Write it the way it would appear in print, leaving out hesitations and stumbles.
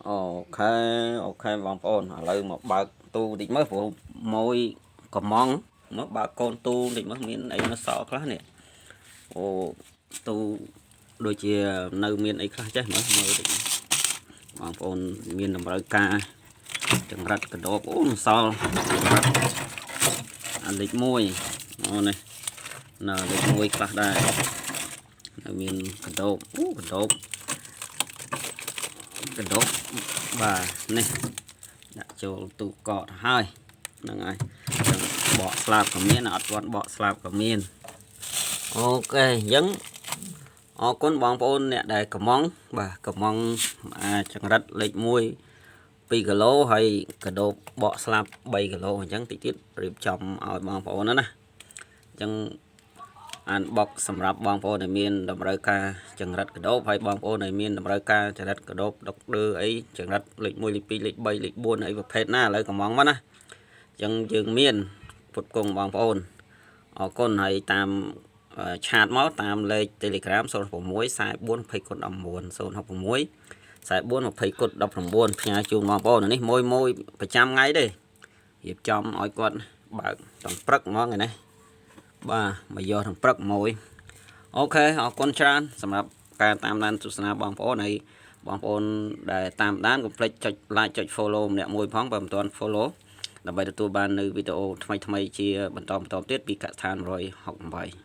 Ok, okបងប្អូនឥឡូវមកបើកទូតិចមើលព្រោះមួយកំងមកបើកកូនទូតិចមើលមានអីនៅសល់ខ្លះនេះអូទូដូចជានៅមានអីខ្លះចេះមើលតិចបងប្អូនមានតម្រូវការចង្រិតកដោបអូសល់អាលេខ1អូនេះនៅលេខ1ខ្លះដែរនៅមានកដោបអូកដោបបាទនេះដាក់ចូលទូកកហើយហ្នឹងហើយបកស្លាបក៏មានអត់ទាន់បកស្លាបក៏មានអូខេអញ្ចឹងអរគុណបងប្អូនអ្នកដែលកំងបាទកំងចង្រិតលេខ1 2គីឡូហើយកដោបបកស្លាប3គីឡូអញ្ចឹងតិចទៀតរៀបចំឲ្យបងប្អូនណាអញ្ចឹងអានបុកសម្រាប់បងប្អូនដែលមានតម្រូវការចង្រិតកដោបហើយបងប្អូនដែលមានតម្រូវការចង្រិតកដោបដុកឌឺអីចង្រិតលេខ1លេខ2លេខ3លេខ4អីប្រភេទណាឥឡូវកំងមកណាអញ្ចឹងយើងមានពុតគង់បងប្អូនអរគុណហើយតាមឆាតមកតាមលេខ Telegram 06 44 20 × 19 066 44 20 × 19ផ្ញើជូនបងប្អូននេះមួយប្រចាំថ្ងៃទេរៀបចំឲ្យគាត់បើកទាំងព្រឹកហ្មងនេះបាទមកយកទាំងព្រឹកមួយអូខេអរគុណច្រើនសម្រាប់ការតាមដានទស្សនាបងប្អូនហើយបងប្អូនដែលតាមដានកុំភ្លេចចុច like ចុច follow ម្នាក់មួយផងបើមិនទាន់ follow ដើម្បីទទួលបាននៅវីដេអូថ្មីៗជាបន្តទៀតពីកសិដ្ឋាន168